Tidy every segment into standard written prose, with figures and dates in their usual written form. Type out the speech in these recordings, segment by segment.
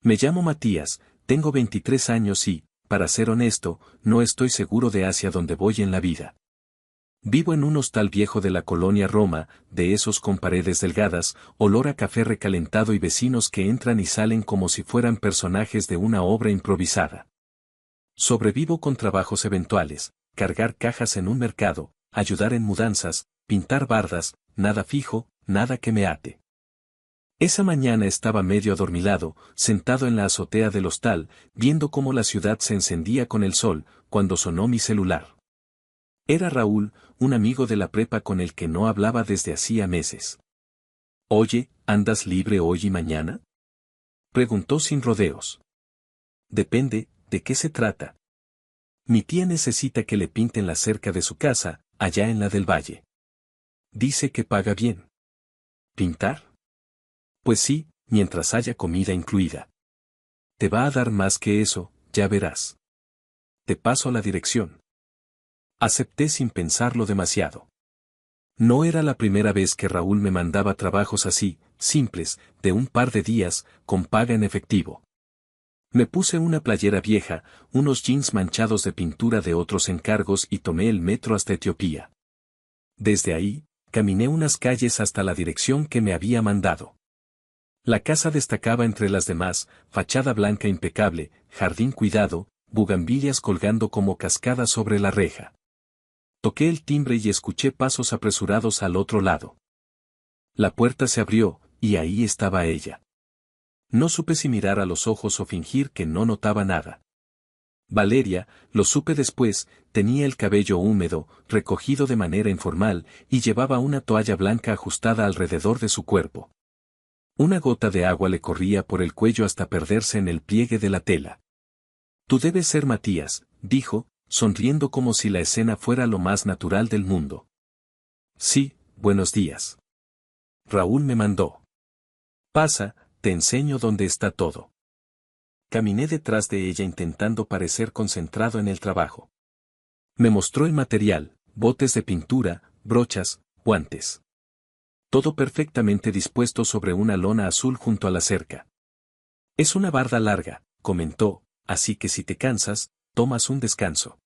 Me llamo Matías, tengo 23 años y, para ser honesto, no estoy seguro de hacia dónde voy en la vida. Vivo en un hostal viejo de la colonia Roma, de esos con paredes delgadas, olor a café recalentado y vecinos que entran y salen como si fueran personajes de una obra improvisada. Sobrevivo con trabajos eventuales, cargar cajas en un mercado, ayudar en mudanzas, pintar bardas, nada fijo, nada que me ate. Esa mañana estaba medio adormilado, sentado en la azotea del hostal, viendo cómo la ciudad se encendía con el sol, cuando sonó mi celular. Era Raúl, un amigo de la prepa con el que no hablaba desde hacía meses. Oye, ¿andas libre hoy y mañana? Preguntó sin rodeos. Depende, ¿de qué se trata? Mi tía necesita que le pinten la cerca de su casa, allá en la del Valle. Dice que paga bien. ¿Pintar? Pues sí, mientras haya comida incluida. Te va a dar más que eso, ya verás. Te paso la dirección. Acepté sin pensarlo demasiado. No era la primera vez que Raúl me mandaba trabajos así, simples, de un par de días, con paga en efectivo. Me puse una playera vieja, unos jeans manchados de pintura de otros encargos y tomé el metro hasta Etiopía. Desde ahí, caminé unas calles hasta la dirección que me había mandado. La casa destacaba entre las demás, fachada blanca impecable, jardín cuidado, bugambilias colgando como cascadas sobre la reja. Toqué el timbre y escuché pasos apresurados al otro lado. La puerta se abrió, y ahí estaba ella. No supe si mirar a los ojos o fingir que no notaba nada. Valeria, lo supe después, tenía el cabello húmedo, recogido de manera informal, y llevaba una toalla blanca ajustada alrededor de su cuerpo. Una gota de agua le corría por el cuello hasta perderse en el pliegue de la tela. Tú debes ser Matías, dijo, sonriendo como si la escena fuera lo más natural del mundo. Sí, buenos días. Raúl me mandó. Pasa, te enseño dónde está todo. Caminé detrás de ella intentando parecer concentrado en el trabajo. Me mostró el material, botes de pintura, brochas, guantes. Todo perfectamente dispuesto sobre una lona azul junto a la cerca. Es una barda larga, comentó, así que si te cansas, tomas un descanso.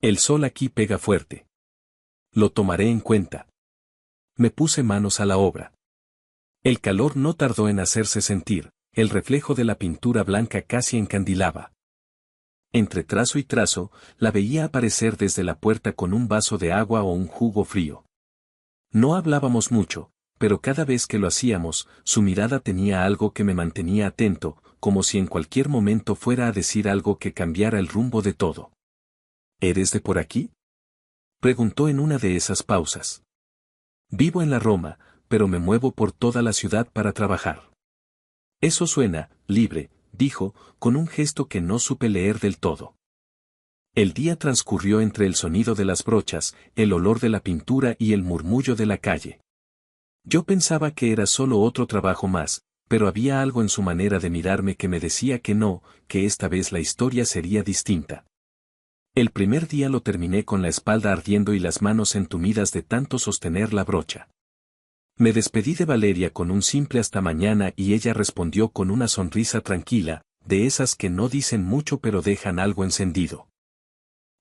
El sol aquí pega fuerte. Lo tomaré en cuenta. Me puse manos a la obra. El calor no tardó en hacerse sentir, el reflejo de la pintura blanca casi encandilaba. Entre trazo y trazo, la veía aparecer desde la puerta con un vaso de agua o un jugo frío. No hablábamos mucho, pero cada vez que lo hacíamos, su mirada tenía algo que me mantenía atento, como si en cualquier momento fuera a decir algo que cambiara el rumbo de todo. ¿Eres de por aquí? Preguntó en una de esas pausas. Vivo en la Roma, pero me muevo por toda la ciudad para trabajar. Eso suena, libre, dijo, con un gesto que no supe leer del todo. El día transcurrió entre el sonido de las brochas, el olor de la pintura y el murmullo de la calle. Yo pensaba que era solo otro trabajo más, pero había algo en su manera de mirarme que me decía que no, que esta vez la historia sería distinta. El primer día lo terminé con la espalda ardiendo y las manos entumidas de tanto sostener la brocha. Me despedí de Valeria con un simple hasta mañana y ella respondió con una sonrisa tranquila, de esas que no dicen mucho pero dejan algo encendido.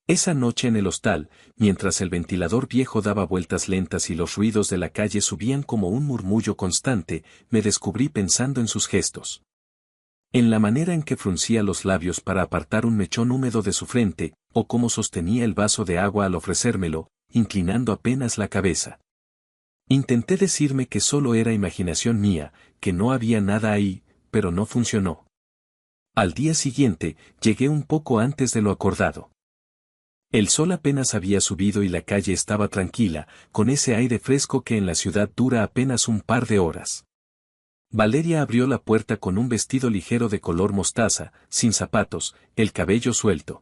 Esa noche en el hostal, mientras el ventilador viejo daba vueltas lentas y los ruidos de la calle subían como un murmullo constante, me descubrí pensando en sus gestos. En la manera en que fruncía los labios para apartar un mechón húmedo de su frente, o cómo sostenía el vaso de agua al ofrecérmelo, inclinando apenas la cabeza. Intenté decirme que solo era imaginación mía, que no había nada ahí, pero no funcionó. Al día siguiente, llegué un poco antes de lo acordado. El sol apenas había subido y la calle estaba tranquila, con ese aire fresco que en la ciudad dura apenas un par de horas. Valeria abrió la puerta con un vestido ligero de color mostaza, sin zapatos, el cabello suelto.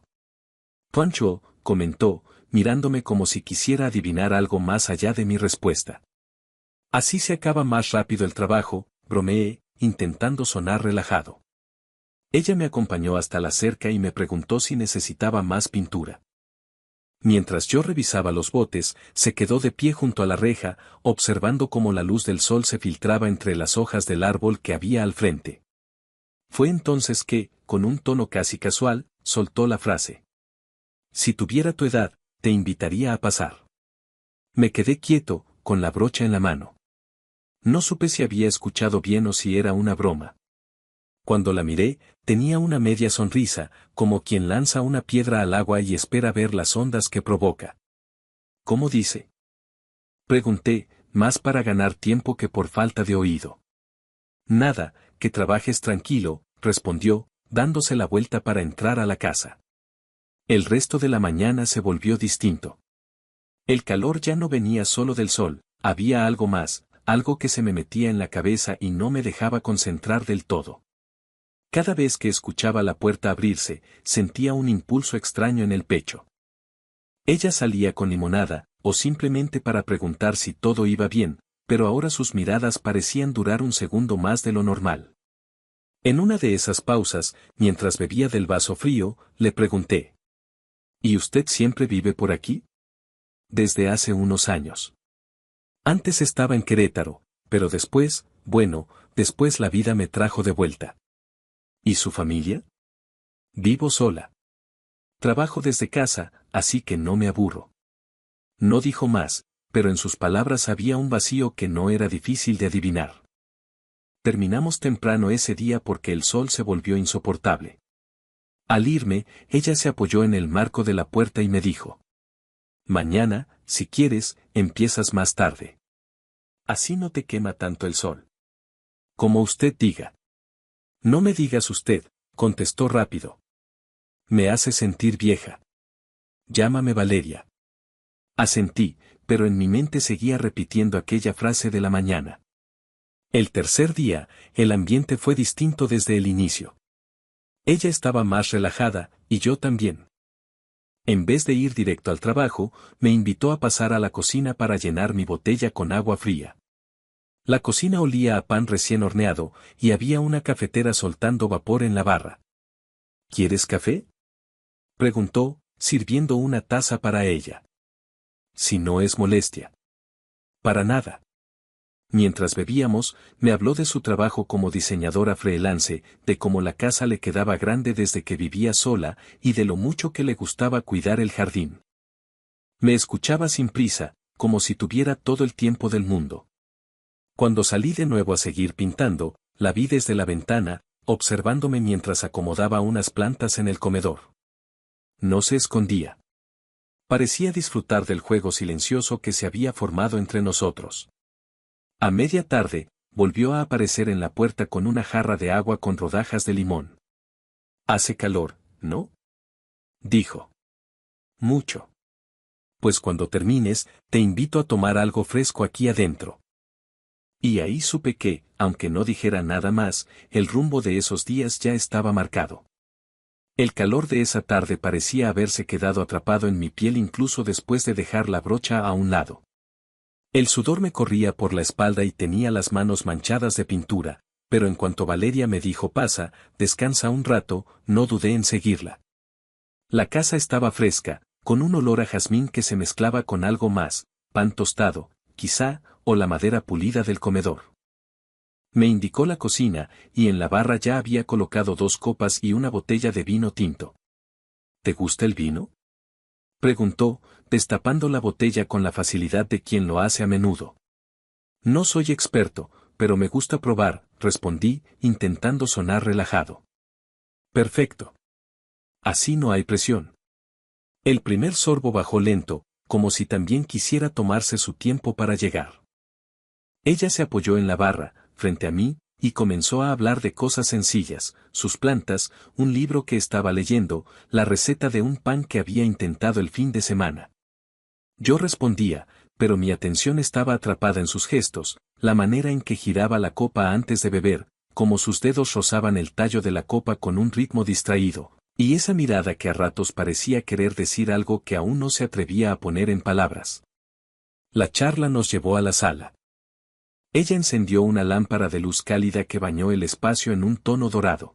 «Poncho», comentó, mirándome como si quisiera adivinar algo más allá de mi respuesta. «Así se acaba más rápido el trabajo», bromeé, intentando sonar relajado. Ella me acompañó hasta la cerca y me preguntó si necesitaba más pintura. Mientras yo revisaba los botes, se quedó de pie junto a la reja, observando cómo la luz del sol se filtraba entre las hojas del árbol que había al frente. Fue entonces que, con un tono casi casual, soltó la frase. Si tuviera tu edad, te invitaría a pasar. Me quedé quieto, con la brocha en la mano. No supe si había escuchado bien o si era una broma. Cuando la miré, tenía una media sonrisa, como quien lanza una piedra al agua y espera ver las ondas que provoca. ¿Cómo dice? Pregunté, más para ganar tiempo que por falta de oído. Nada, que trabajes tranquilo, respondió, dándose la vuelta para entrar a la casa. El resto de la mañana se volvió distinto. El calor ya no venía solo del sol, había algo más, algo que se me metía en la cabeza y no me dejaba concentrar del todo. Cada vez que escuchaba la puerta abrirse, sentía un impulso extraño en el pecho. Ella salía con limonada, o simplemente para preguntar si todo iba bien, pero ahora sus miradas parecían durar un segundo más de lo normal. En una de esas pausas, mientras bebía del vaso frío, le pregunté. ¿Y usted siempre vive por aquí? Desde hace unos años. Antes estaba en Querétaro, pero después, después la vida me trajo de vuelta. ¿Y su familia? Vivo sola. Trabajo desde casa, así que no me aburro. No dijo más, pero en sus palabras había un vacío que no era difícil de adivinar. Terminamos temprano ese día porque el sol se volvió insoportable. Al irme, ella se apoyó en el marco de la puerta y me dijo. Mañana, si quieres, empiezas más tarde. Así no te quema tanto el sol. Como usted diga. No me digas usted, contestó rápido. Me hace sentir vieja. Llámame Valeria. Asentí, pero en mi mente seguía repitiendo aquella frase de la mañana. El tercer día, el ambiente fue distinto desde el inicio. Ella estaba más relajada, y yo también. En vez de ir directo al trabajo, me invitó a pasar a la cocina para llenar mi botella con agua fría. La cocina olía a pan recién horneado, y había una cafetera soltando vapor en la barra. ¿Quieres café? Preguntó, sirviendo una taza para ella. Si no es molestia. Para nada. Mientras bebíamos, me habló de su trabajo como diseñadora freelance, de cómo la casa le quedaba grande desde que vivía sola, y de lo mucho que le gustaba cuidar el jardín. Me escuchaba sin prisa, como si tuviera todo el tiempo del mundo. Cuando salí de nuevo a seguir pintando, la vi desde la ventana, observándome mientras acomodaba unas plantas en el comedor. No se escondía. Parecía disfrutar del juego silencioso que se había formado entre nosotros. A media tarde, volvió a aparecer en la puerta con una jarra de agua con rodajas de limón. Hace calor, ¿no? Dijo. Mucho. Pues cuando termines, te invito a tomar algo fresco aquí adentro. Y ahí supe que, aunque no dijera nada más, el rumbo de esos días ya estaba marcado. El calor de esa tarde parecía haberse quedado atrapado en mi piel incluso después de dejar la brocha a un lado. El sudor me corría por la espalda y tenía las manos manchadas de pintura, pero en cuanto Valeria me dijo pasa, descansa un rato, no dudé en seguirla. La casa estaba fresca, con un olor a jazmín que se mezclaba con algo más, pan tostado, quizá, o la madera pulida del comedor. Me indicó la cocina, y en la barra ya había colocado 2 copas y una botella de vino tinto. ¿Te gusta el vino? Preguntó, destapando la botella con la facilidad de quien lo hace a menudo. No soy experto, pero me gusta probar, respondí, intentando sonar relajado. Perfecto. Así no hay presión. El primer sorbo bajó lento, como si también quisiera tomarse su tiempo para llegar. Ella se apoyó en la barra, frente a mí, y comenzó a hablar de cosas sencillas, sus plantas, un libro que estaba leyendo, la receta de un pan que había intentado el fin de semana. Yo respondía, pero mi atención estaba atrapada en sus gestos, la manera en que giraba la copa antes de beber, como sus dedos rozaban el tallo de la copa con un ritmo distraído, y esa mirada que a ratos parecía querer decir algo que aún no se atrevía a poner en palabras. La charla nos llevó a la sala. Ella encendió una lámpara de luz cálida que bañó el espacio en un tono dorado.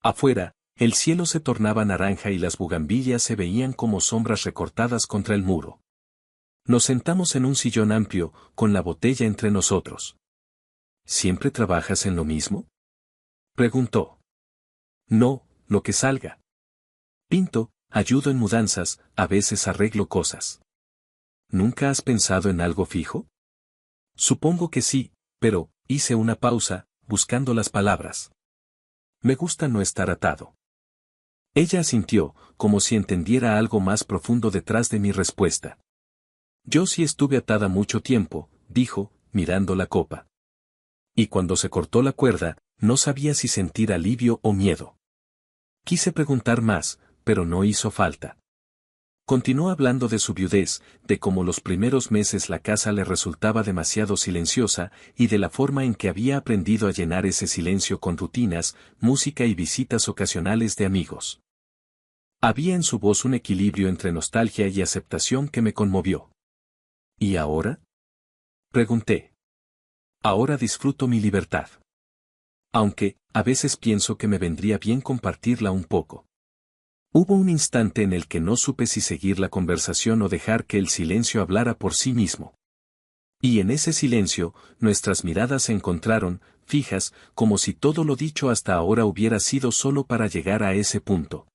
Afuera, el cielo se tornaba naranja y las bugambillas se veían como sombras recortadas contra el muro. Nos sentamos en un sillón amplio, con la botella entre nosotros. ¿Siempre trabajas en lo mismo? Preguntó. No, lo que salga. Pinto, ayudo en mudanzas, a veces arreglo cosas. ¿Nunca has pensado en algo fijo? Supongo que sí, pero, hice una pausa, buscando las palabras. Me gusta no estar atado. Ella asintió, como si entendiera algo más profundo detrás de mi respuesta. Yo sí estuve atada mucho tiempo, dijo, mirando la copa. Y cuando se cortó la cuerda, no sabía si sentir alivio o miedo. Quise preguntar más, pero no hizo falta. Continuó hablando de su viudez, de cómo los primeros meses la casa le resultaba demasiado silenciosa, y de la forma en que había aprendido a llenar ese silencio con rutinas, música y visitas ocasionales de amigos. Había en su voz un equilibrio entre nostalgia y aceptación que me conmovió. ¿Y ahora? Pregunté. Ahora disfruto mi libertad. Aunque, a veces pienso que me vendría bien compartirla un poco. Hubo un instante en el que no supe si seguir la conversación o dejar que el silencio hablara por sí mismo. Y en ese silencio, nuestras miradas se encontraron, fijas, como si todo lo dicho hasta ahora hubiera sido solo para llegar a ese punto.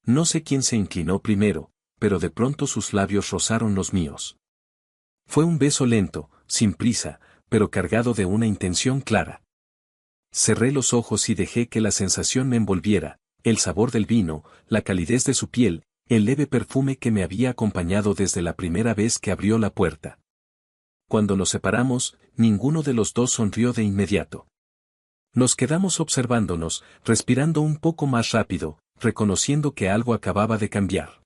No sé quién se inclinó primero, pero de pronto sus labios rozaron los míos. Fue un beso lento, sin prisa, pero cargado de una intención clara. Cerré los ojos y dejé que la sensación me envolviera, el sabor del vino, la calidez de su piel, el leve perfume que me había acompañado desde la primera vez que abrió la puerta. Cuando nos separamos, ninguno de los dos sonrió de inmediato. Nos quedamos observándonos, respirando un poco más rápido, reconociendo que algo acababa de cambiar.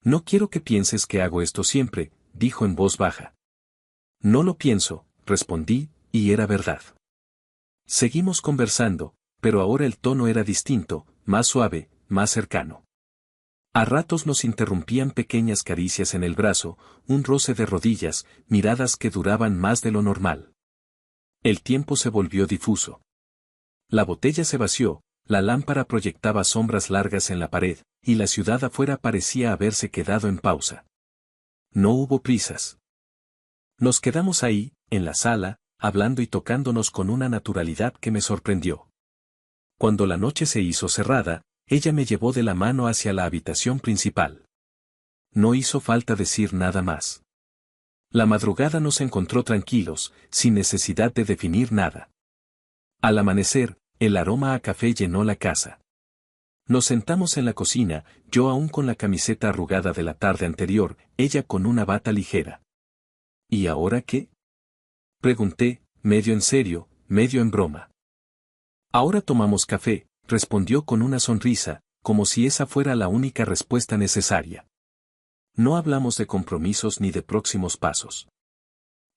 No quiero que pienses que hago esto siempre, dijo en voz baja. No lo pienso, respondí, y era verdad. Seguimos conversando, pero ahora el tono era distinto, más suave, más cercano. A ratos nos interrumpían pequeñas caricias en el brazo, un roce de rodillas, miradas que duraban más de lo normal. El tiempo se volvió difuso. La botella se vació, la lámpara proyectaba sombras largas en la pared, y la ciudad afuera parecía haberse quedado en pausa. No hubo prisas. Nos quedamos ahí, en la sala, hablando y tocándonos con una naturalidad que me sorprendió. Cuando la noche se hizo cerrada, ella me llevó de la mano hacia la habitación principal. No hizo falta decir nada más. La madrugada nos encontró tranquilos, sin necesidad de definir nada. Al amanecer, el aroma a café llenó la casa. Nos sentamos en la cocina, yo aún con la camiseta arrugada de la tarde anterior, ella con una bata ligera. ¿Y ahora qué? Pregunté, medio en serio, medio en broma. Ahora tomamos café, respondió con una sonrisa, como si esa fuera la única respuesta necesaria. No hablamos de compromisos ni de próximos pasos.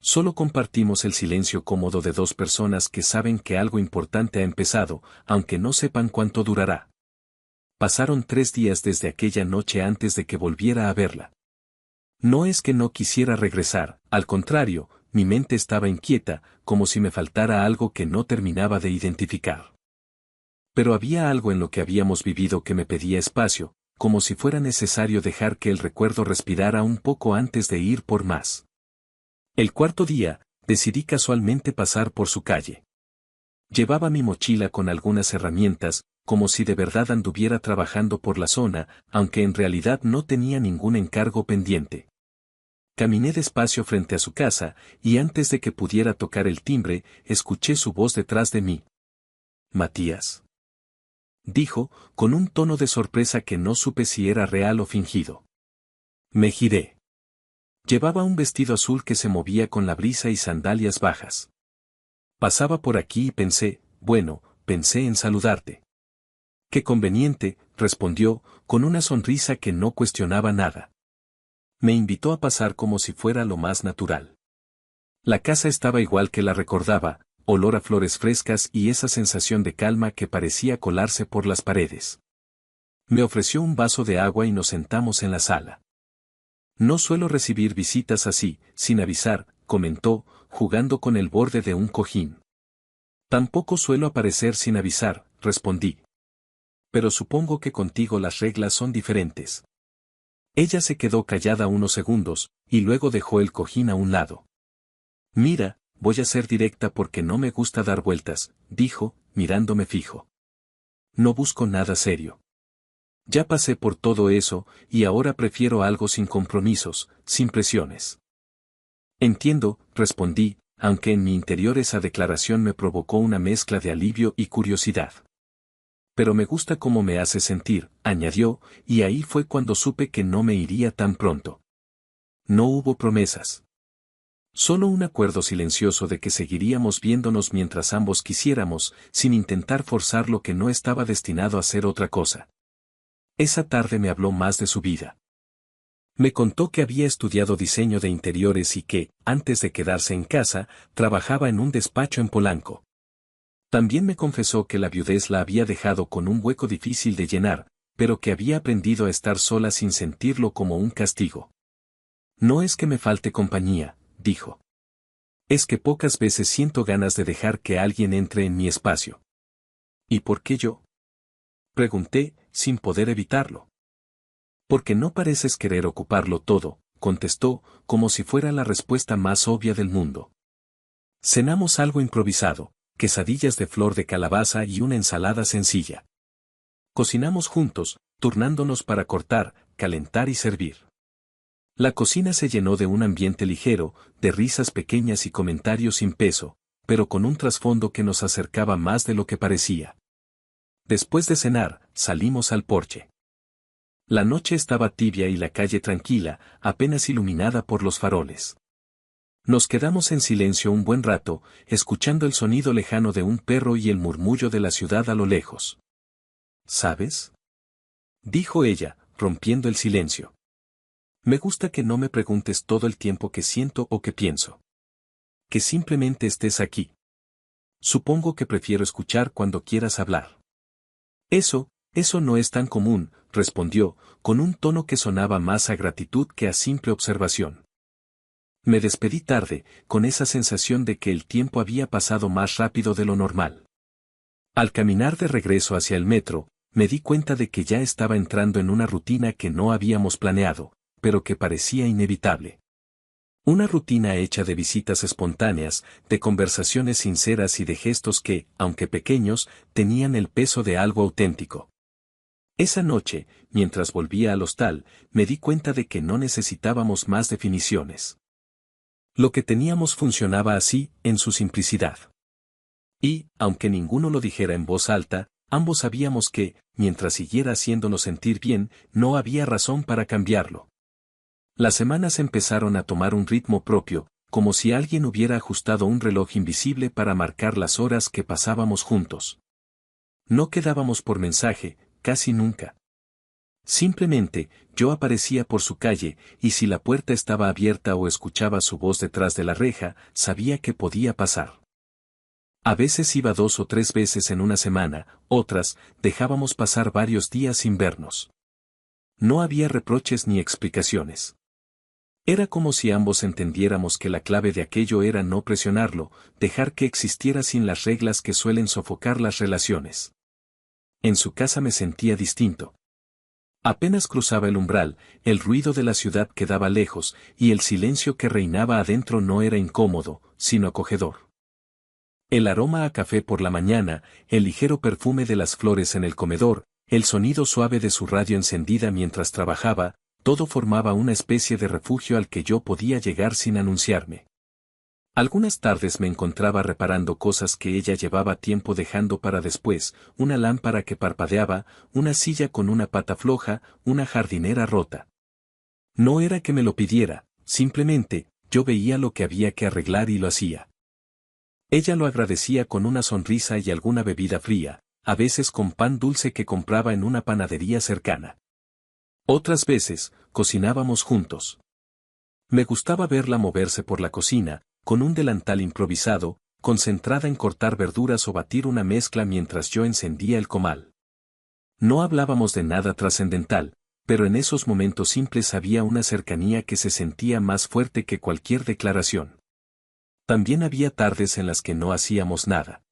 Solo compartimos el silencio cómodo de dos personas que saben que algo importante ha empezado, aunque no sepan cuánto durará. Pasaron 3 días desde aquella noche antes de que volviera a verla. No es que no quisiera regresar, al contrario, mi mente estaba inquieta, como si me faltara algo que no terminaba de identificar. Pero había algo en lo que habíamos vivido que me pedía espacio, como si fuera necesario dejar que el recuerdo respirara un poco antes de ir por más. El cuarto día, decidí casualmente pasar por su calle. Llevaba mi mochila con algunas herramientas, como si de verdad anduviera trabajando por la zona, aunque en realidad no tenía ningún encargo pendiente. Caminé despacio frente a su casa, y antes de que pudiera tocar el timbre, escuché su voz detrás de mí. «Matías», dijo, con un tono de sorpresa que no supe si era real o fingido. Me giré. Llevaba un vestido azul que se movía con la brisa y sandalias bajas. Pasaba por aquí y pensé en saludarte. Qué conveniente, respondió, con una sonrisa que no cuestionaba nada. Me invitó a pasar como si fuera lo más natural. La casa estaba igual que la recordaba, olor a flores frescas y esa sensación de calma que parecía colarse por las paredes. Me ofreció un vaso de agua y nos sentamos en la sala. No suelo recibir visitas así, sin avisar, comentó, jugando con el borde de un cojín. Tampoco suelo aparecer sin avisar, respondí. Pero supongo que contigo las reglas son diferentes. Ella se quedó callada unos segundos, y luego dejó el cojín a un lado. Mira, voy a ser directa porque no me gusta dar vueltas, dijo, mirándome fijo. No busco nada serio. Ya pasé por todo eso, y ahora prefiero algo sin compromisos, sin presiones. Entiendo, respondí, aunque en mi interior esa declaración me provocó una mezcla de alivio y curiosidad. Pero me gusta cómo me hace sentir, añadió, y ahí fue cuando supe que no me iría tan pronto. No hubo promesas. Solo un acuerdo silencioso de que seguiríamos viéndonos mientras ambos quisiéramos, sin intentar forzar lo que no estaba destinado a ser otra cosa. Esa tarde me habló más de su vida. Me contó que había estudiado diseño de interiores y que, antes de quedarse en casa, trabajaba en un despacho en Polanco. También me confesó que la viudez la había dejado con un hueco difícil de llenar, pero que había aprendido a estar sola sin sentirlo como un castigo. No es que me falte compañía, dijo. Es que pocas veces siento ganas de dejar que alguien entre en mi espacio. ¿Y por qué yo? Pregunté, sin poder evitarlo. Porque no pareces querer ocuparlo todo, contestó, como si fuera la respuesta más obvia del mundo. Cenamos algo improvisado, quesadillas de flor de calabaza y una ensalada sencilla. Cocinamos juntos, turnándonos para cortar, calentar y servir. La cocina se llenó de un ambiente ligero, de risas pequeñas y comentarios sin peso, pero con un trasfondo que nos acercaba más de lo que parecía. Después de cenar, salimos al porche. La noche estaba tibia y la calle tranquila, apenas iluminada por los faroles. Nos quedamos en silencio un buen rato, escuchando el sonido lejano de un perro y el murmullo de la ciudad a lo lejos. ¿Sabes?, dijo ella, rompiendo el silencio. Me gusta que no me preguntes todo el tiempo que siento o que pienso. Que simplemente estés aquí. Supongo que prefiero escuchar cuando quieras hablar. Eso no es tan común, respondió, con un tono que sonaba más a gratitud que a simple observación. Me despedí tarde, con esa sensación de que el tiempo había pasado más rápido de lo normal. Al caminar de regreso hacia el metro, me di cuenta de que ya estaba entrando en una rutina que no habíamos planeado, pero que parecía inevitable. Una rutina hecha de visitas espontáneas, de conversaciones sinceras y de gestos que, aunque pequeños, tenían el peso de algo auténtico. Esa noche, mientras volvía al hostal, me di cuenta de que no necesitábamos más definiciones. Lo que teníamos funcionaba así, en su simplicidad. Y, aunque ninguno lo dijera en voz alta, ambos sabíamos que, mientras siguiera haciéndonos sentir bien, no había razón para cambiarlo. Las semanas empezaron a tomar un ritmo propio, como si alguien hubiera ajustado un reloj invisible para marcar las horas que pasábamos juntos. No quedábamos por mensaje, casi nunca. Simplemente, yo aparecía por su calle, y si la puerta estaba abierta o escuchaba su voz detrás de la reja, sabía que podía pasar. A veces iba 2 o 3 veces en una semana, otras, dejábamos pasar varios días sin vernos. No había reproches ni explicaciones. Era como si ambos entendiéramos que la clave de aquello era no presionarlo, dejar que existiera sin las reglas que suelen sofocar las relaciones. En su casa me sentía distinto. Apenas cruzaba el umbral, el ruido de la ciudad quedaba lejos, y el silencio que reinaba adentro no era incómodo, sino acogedor. El aroma a café por la mañana, el ligero perfume de las flores en el comedor, el sonido suave de su radio encendida mientras trabajaba, todo formaba una especie de refugio al que yo podía llegar sin anunciarme. Algunas tardes me encontraba reparando cosas que ella llevaba tiempo dejando para después, una lámpara que parpadeaba, una silla con una pata floja, una jardinera rota. No era que me lo pidiera, simplemente, yo veía lo que había que arreglar y lo hacía. Ella lo agradecía con una sonrisa y alguna bebida fría, a veces con pan dulce que compraba en una panadería cercana. Otras veces, cocinábamos juntos. Me gustaba verla moverse por la cocina, con un delantal improvisado, concentrada en cortar verduras o batir una mezcla mientras yo encendía el comal. No hablábamos de nada trascendental, pero en esos momentos simples había una cercanía que se sentía más fuerte que cualquier declaración. También había tardes en las que no hacíamos nada.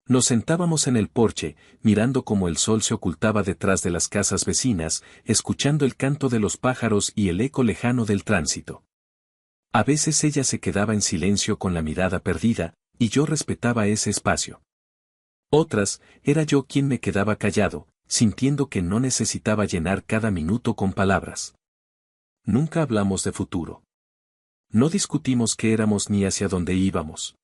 Nos sentábamos en el porche, mirando cómo el sol se ocultaba detrás de las casas vecinas, escuchando el canto de los pájaros y el eco lejano del tránsito. A veces ella se quedaba en silencio con la mirada perdida, y yo respetaba ese espacio. Otras, era yo quien me quedaba callado, sintiendo que no necesitaba llenar cada minuto con palabras. Nunca hablamos de futuro. No discutimos qué éramos ni hacia dónde íbamos.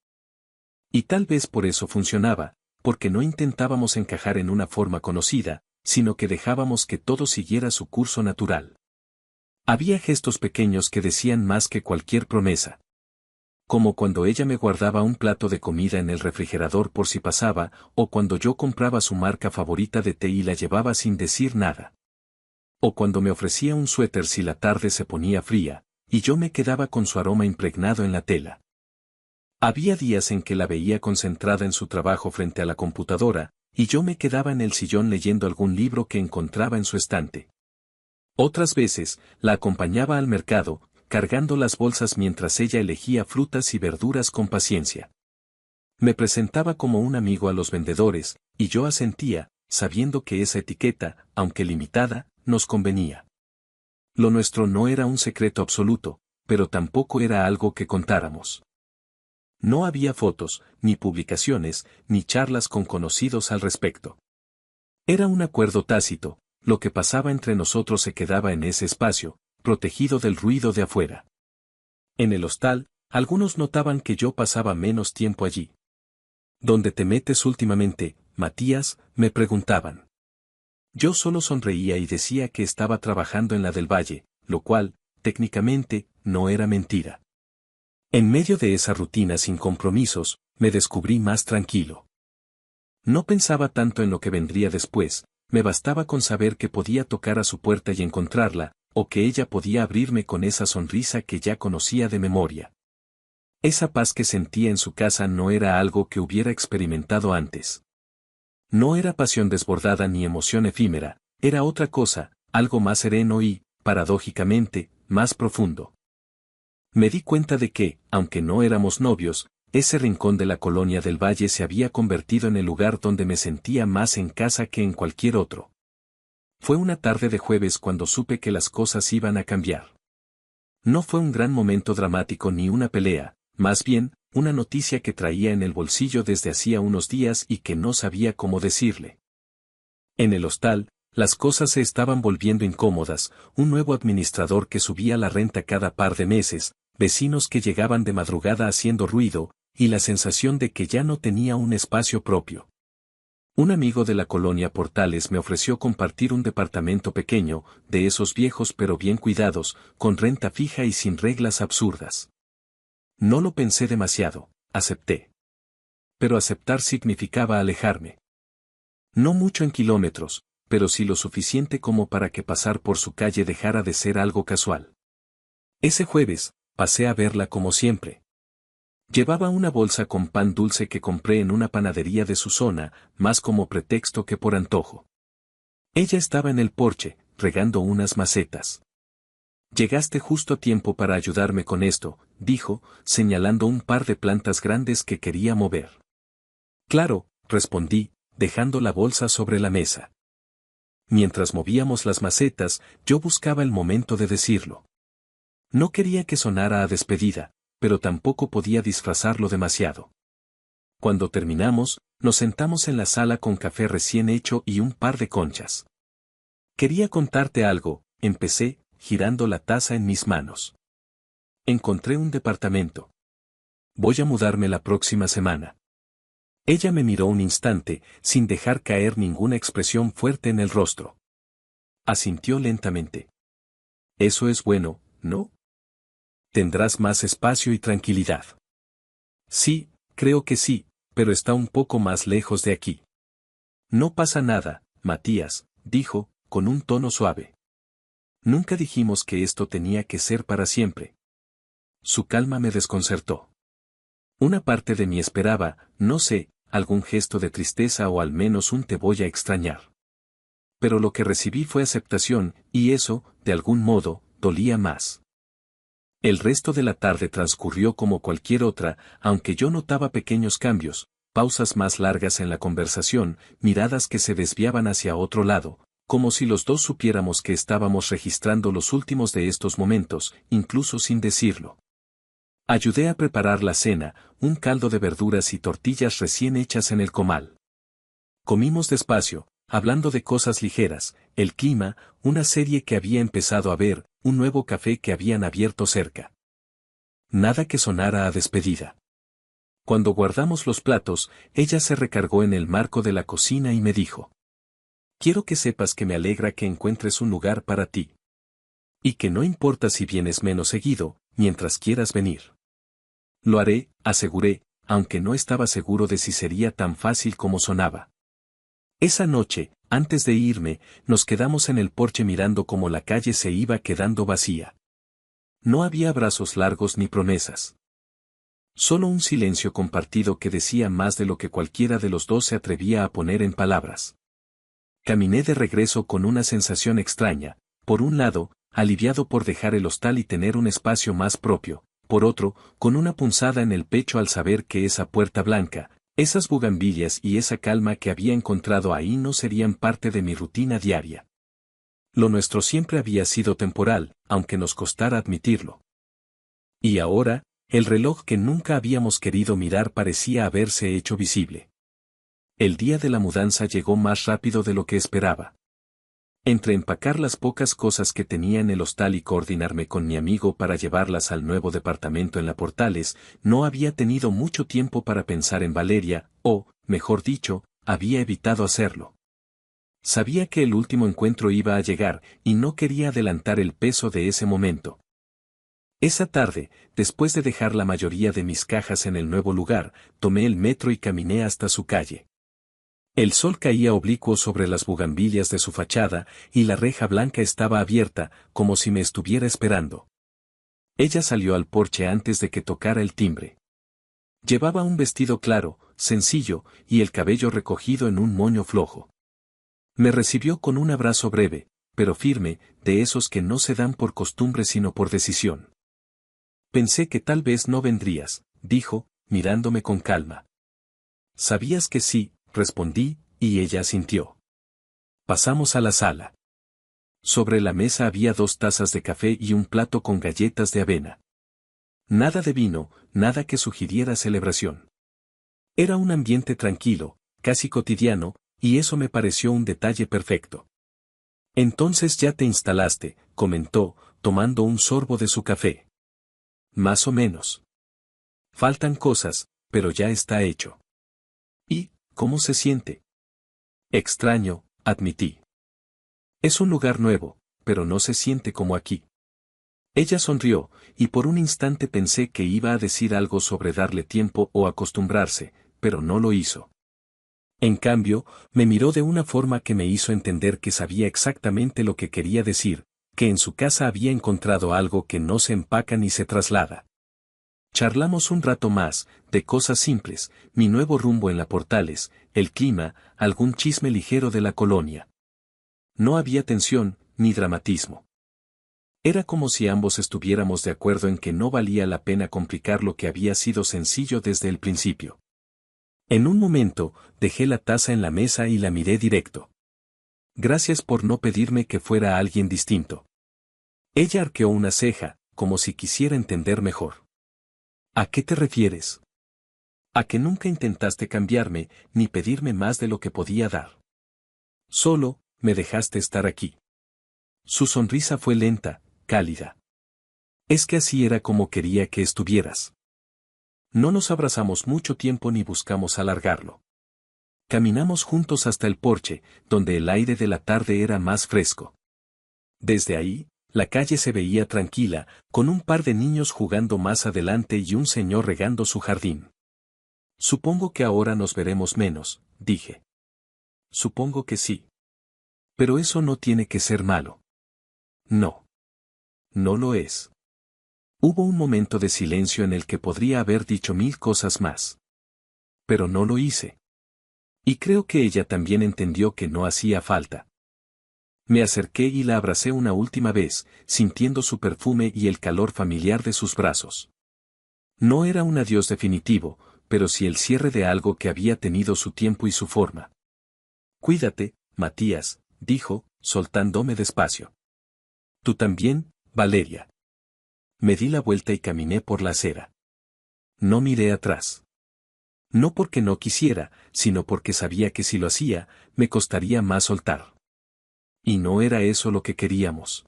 Y tal vez por eso funcionaba, porque no intentábamos encajar en una forma conocida, sino que dejábamos que todo siguiera su curso natural. Había gestos pequeños que decían más que cualquier promesa. Como cuando ella me guardaba un plato de comida en el refrigerador por si pasaba, o cuando yo compraba su marca favorita de té y la llevaba sin decir nada. O cuando me ofrecía un suéter si la tarde se ponía fría, y yo me quedaba con su aroma impregnado en la tela. Había días en que la veía concentrada en su trabajo frente a la computadora, y yo me quedaba en el sillón leyendo algún libro que encontraba en su estante. Otras veces, la acompañaba al mercado, cargando las bolsas mientras ella elegía frutas y verduras con paciencia. Me presentaba como un amigo a los vendedores, y yo asentía, sabiendo que esa etiqueta, aunque limitada, nos convenía. Lo nuestro no era un secreto absoluto, pero tampoco era algo que contáramos. No había fotos, ni publicaciones, ni charlas con conocidos al respecto. Era un acuerdo tácito, lo que pasaba entre nosotros se quedaba en ese espacio, protegido del ruido de afuera. En el hostal, algunos notaban que yo pasaba menos tiempo allí. ¿Dónde te metes últimamente, Matías?, me preguntaban. Yo solo sonreía y decía que estaba trabajando en la del Valle, lo cual, técnicamente, no era mentira. En medio de esa rutina sin compromisos, me descubrí más tranquilo. No pensaba tanto en lo que vendría después, me bastaba con saber que podía tocar a su puerta y encontrarla, o que ella podía abrirme con esa sonrisa que ya conocía de memoria. Esa paz que sentía en su casa no era algo que hubiera experimentado antes. No era pasión desbordada ni emoción efímera, era otra cosa, algo más sereno y, paradójicamente, más profundo. Me di cuenta de que, aunque no éramos novios, ese rincón de la colonia del Valle se había convertido en el lugar donde me sentía más en casa que en cualquier otro. Fue una tarde de jueves cuando supe que las cosas iban a cambiar. No fue un gran momento dramático ni una pelea, más bien, una noticia que traía en el bolsillo desde hacía unos días y que no sabía cómo decirle. En el hostal, las cosas se estaban volviendo incómodas, un nuevo administrador que subía la renta cada par de meses, vecinos que llegaban de madrugada haciendo ruido, y la sensación de que ya no tenía un espacio propio. Un amigo de la colonia Portales me ofreció compartir un departamento pequeño, de esos viejos pero bien cuidados, con renta fija y sin reglas absurdas. No lo pensé demasiado, acepté. Pero aceptar significaba alejarme. No mucho en kilómetros, pero sí lo suficiente como para que pasar por su calle dejara de ser algo casual. Ese jueves, pasé a verla como siempre. Llevaba una bolsa con pan dulce que compré en una panadería de su zona, más como pretexto que por antojo. Ella estaba en el porche, regando unas macetas. Llegaste justo a tiempo para ayudarme con esto, dijo, señalando un par de plantas grandes que quería mover. Claro, respondí, dejando la bolsa sobre la mesa. Mientras movíamos las macetas, yo buscaba el momento de decirlo. No quería que sonara a despedida, pero tampoco podía disfrazarlo demasiado. Cuando terminamos, nos sentamos en la sala con café recién hecho y un par de conchas. Quería contarte algo, empecé, girando la taza en mis manos. Encontré un departamento. Voy a mudarme la próxima semana. Ella me miró un instante, sin dejar caer ninguna expresión fuerte en el rostro. Asintió lentamente. Eso es bueno, ¿no? Tendrás más espacio y tranquilidad. Sí, creo que sí, pero está un poco más lejos de aquí. No pasa nada, Matías, dijo, con un tono suave. Nunca dijimos que esto tenía que ser para siempre. Su calma me desconcertó. Una parte de mí esperaba, no sé, algún gesto de tristeza o al menos un te voy a extrañar. Pero lo que recibí fue aceptación, y eso, de algún modo, dolía más. El resto de la tarde transcurrió como cualquier otra, aunque yo notaba pequeños cambios, pausas más largas en la conversación, miradas que se desviaban hacia otro lado, como si los dos supiéramos que estábamos registrando los últimos de estos momentos, incluso sin decirlo. Ayudé a preparar la cena, un caldo de verduras y tortillas recién hechas en el comal. Comimos despacio, hablando de cosas ligeras, el clima, una serie que había empezado a ver, un nuevo café que habían abierto cerca. Nada que sonara a despedida. Cuando guardamos los platos, ella se recargó en el marco de la cocina y me dijo: quiero que sepas que me alegra que encuentres un lugar para ti. Y que no importa si vienes menos seguido, mientras quieras venir. Lo haré, aseguré, aunque no estaba seguro de si sería tan fácil como sonaba. Esa noche, antes de irme, nos quedamos en el porche mirando cómo la calle se iba quedando vacía. No había abrazos largos ni promesas. Solo un silencio compartido que decía más de lo que cualquiera de los dos se atrevía a poner en palabras. Caminé de regreso con una sensación extraña, por un lado, aliviado por dejar el hostal y tener un espacio más propio, por otro, con una punzada en el pecho al saber que esa puerta blanca, esas bugambillas y esa calma que había encontrado ahí no serían parte de mi rutina diaria. Lo nuestro siempre había sido temporal, aunque nos costara admitirlo. Y ahora, el reloj que nunca habíamos querido mirar parecía haberse hecho visible. El día de la mudanza llegó más rápido de lo que esperaba. Entre empacar las pocas cosas que tenía en el hostal y coordinarme con mi amigo para llevarlas al nuevo departamento en La Portales, no había tenido mucho tiempo para pensar en Valeria, o, mejor dicho, había evitado hacerlo. Sabía que el último encuentro iba a llegar, y no quería adelantar el peso de ese momento. Esa tarde, después de dejar la mayoría de mis cajas en el nuevo lugar, tomé el metro y caminé hasta su calle. El sol caía oblicuo sobre las bugambillas de su fachada, y la reja blanca estaba abierta, como si me estuviera esperando. Ella salió al porche antes de que tocara el timbre. Llevaba un vestido claro, sencillo, y el cabello recogido en un moño flojo. Me recibió con un abrazo breve, pero firme, de esos que no se dan por costumbre sino por decisión. Pensé que tal vez no vendrías, dijo, mirándome con calma. ¿Sabías que sí?, respondí, y ella asintió. Pasamos a la sala. Sobre la mesa había 2 tazas de café y un plato con galletas de avena. Nada de vino, nada que sugiriera celebración. Era un ambiente tranquilo, casi cotidiano, y eso me pareció un detalle perfecto. Entonces ya te instalaste, comentó, tomando un sorbo de su café. Más o menos. Faltan cosas, pero ya está hecho. ¿Y cómo se siente? Extraño, admití. Es un lugar nuevo, pero no se siente como aquí. Ella sonrió, y por un instante pensé que iba a decir algo sobre darle tiempo o acostumbrarse, pero no lo hizo. En cambio, me miró de una forma que me hizo entender que sabía exactamente lo que quería decir, que en su casa había encontrado algo que no se empaca ni se traslada. Charlamos un rato más, de cosas simples, mi nuevo rumbo en La Portales, el clima, algún chisme ligero de la colonia. No había tensión, ni dramatismo. Era como si ambos estuviéramos de acuerdo en que no valía la pena complicar lo que había sido sencillo desde el principio. En un momento, dejé la taza en la mesa y la miré directo. Gracias por no pedirme que fuera alguien distinto. Ella arqueó una ceja, como si quisiera entender mejor. ¿A qué te refieres? A que nunca intentaste cambiarme, ni pedirme más de lo que podía dar. Solo, me dejaste estar aquí. Su sonrisa fue lenta, cálida. Es que así era como quería que estuvieras. No nos abrazamos mucho tiempo ni buscamos alargarlo. Caminamos juntos hasta el porche, donde el aire de la tarde era más fresco. Desde ahí, la calle se veía tranquila, con un par de niños jugando más adelante y un señor regando su jardín. Supongo que ahora nos veremos menos, dije. Supongo que sí. Pero eso no tiene que ser malo. No. No lo es. Hubo un momento de silencio en el que podría haber dicho 1000 cosas más. Pero no lo hice. Y creo que ella también entendió que no hacía falta. Me acerqué y la abracé una última vez, sintiendo su perfume y el calor familiar de sus brazos. No era un adiós definitivo, pero sí el cierre de algo que había tenido su tiempo y su forma. Cuídate, Matías, dijo, soltándome despacio. Tú también, Valeria. Me di la vuelta y caminé por la acera. No miré atrás. No porque no quisiera, sino porque sabía que si lo hacía, me costaría más soltar. Y no era eso lo que queríamos.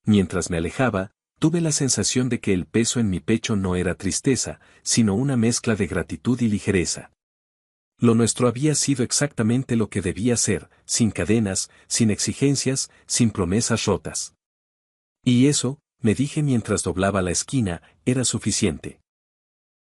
Mientras me alejaba, tuve la sensación de que el peso en mi pecho no era tristeza, sino una mezcla de gratitud y ligereza. Lo nuestro había sido exactamente lo que debía ser, sin cadenas, sin exigencias, sin promesas rotas. Y eso, me dije mientras doblaba la esquina, era suficiente.